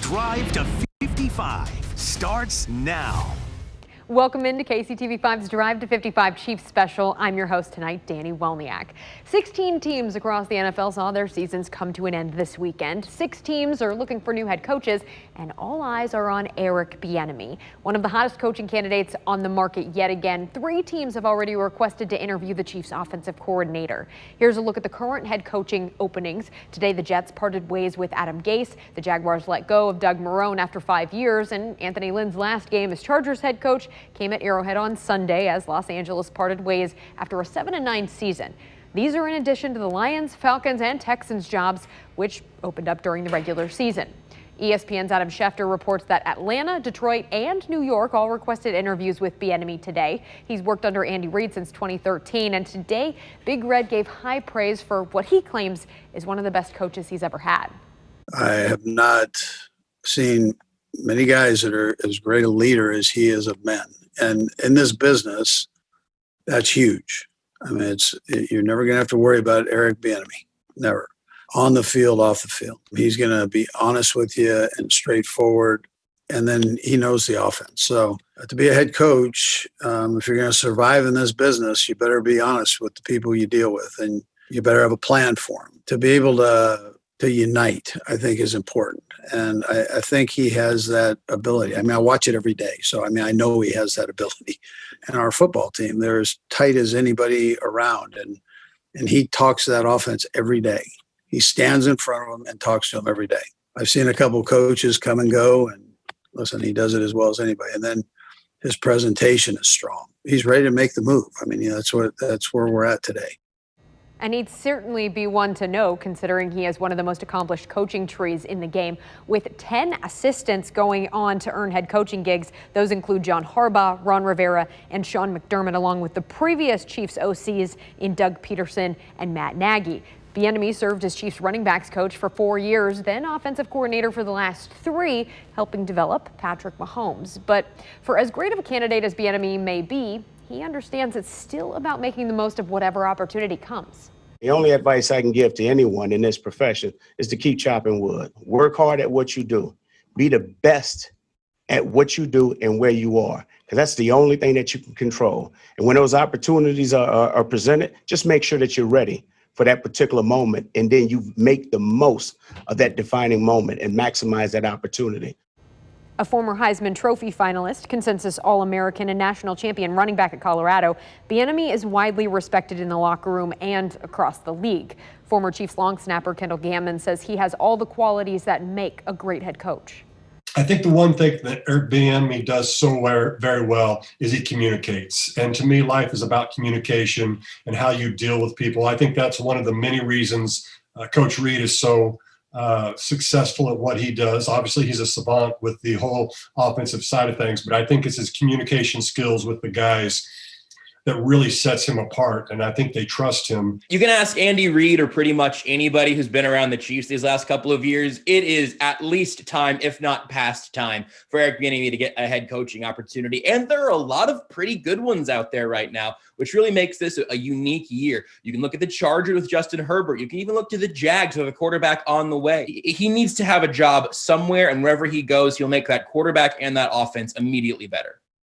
Drive to 55 starts now. Welcome into KCTV5's Drive to 55 Chiefs Special. I'm your host tonight, Danny Welniak. 16 teams across the NFL saw their seasons come to an end this weekend. 6 teams are looking for new head coaches, and all eyes are on Eric Bieniemy, one of the hottest coaching candidates on the market yet again. 3 teams have already requested to interview the Chiefs offensive coordinator. Here's a look at the current head coaching openings. Today, the Jets parted ways with Adam Gase. The Jaguars let go of Doug Marrone after 5 years, and Anthony Lynn's last game as Chargers head coach came at Arrowhead on Sunday as Los Angeles parted ways after a 7-9 season. These are in addition to the Lions, Falcons, and Texans jobs, which opened up during the regular season. ESPN's Adam Schefter reports that Atlanta, Detroit, and New York all requested interviews with Bieniemy today. He's worked under Andy Reid since 2013, and today Big Red gave high praise for what he claims is one of the best coaches he's ever had. I have not seen many guys that are as great a leader as he is of men. And in this business, that's huge. I mean, you're never going to have to worry about Eric Bieniemy. Never. On the field, off the field. He's going to be honest with you and straightforward. And then he knows the offense. So to be a head coach, if you're going to survive in this business, you better be honest with the people you deal with, and you better have a plan for them. To be able to unite, I think, is important. And I think he has that ability. I mean, I watch it every day. So, I mean, I know he has that ability. And our football team, they're as tight as anybody around. And he talks to that offense every day. He stands in front of them and talks to them every day. I've seen a couple of coaches come and go, and listen, he does it as well as anybody. And then his presentation is strong. He's ready to make the move. I mean, that's where we're at today. And he'd certainly be one to know, considering he has one of the most accomplished coaching trees in the game. With 10 assistants going on to earn head coaching gigs, those include John Harbaugh, Ron Rivera, and Sean McDermott, along with the previous Chiefs OCs in Doug Peterson and Matt Nagy. Bieniemy served as Chiefs running backs coach for 4 years, then offensive coordinator for the last 3, helping develop Patrick Mahomes. But for as great of a candidate as Bieniemy may be, he understands it's still about making the most of whatever opportunity comes. The only advice I can give to anyone in this profession is to keep chopping wood. Work hard at what you do. Be the best at what you do and where you are, because that's the only thing that you can control. And when those opportunities are presented, just make sure that you're ready for that particular moment, and then you make the most of that defining moment and maximize that opportunity. A former Heisman Trophy finalist, consensus All-American and national champion running back at Colorado, Bieniemy is widely respected in the locker room and across the league. Former Chiefs long snapper KENDALL GAMMON says he has all the qualities that make a great head coach. I think the one thing that Eric Bieniemy does so very well is he communicates. And to me, life is about communication and how you deal with people. I think that's one of the many reasons Coach Reid is so successful at what he does. Obviously, he's a savant with the whole offensive side of things, but I think it's his communication skills with the guys that really sets him apart, and I think they trust him. You can ask Andy Reid or pretty much anybody who's been around the Chiefs these last couple of years. It is at least time, if not past time, for Eric Bieniemy to get a head coaching opportunity. And there are a lot of pretty good ones out there right now, which really makes this a unique year. You can look at the Chargers with Justin Herbert. You can even look to the Jags who have a quarterback on the way. He needs to have a job somewhere, and wherever he goes, he'll make that quarterback and that offense immediately better.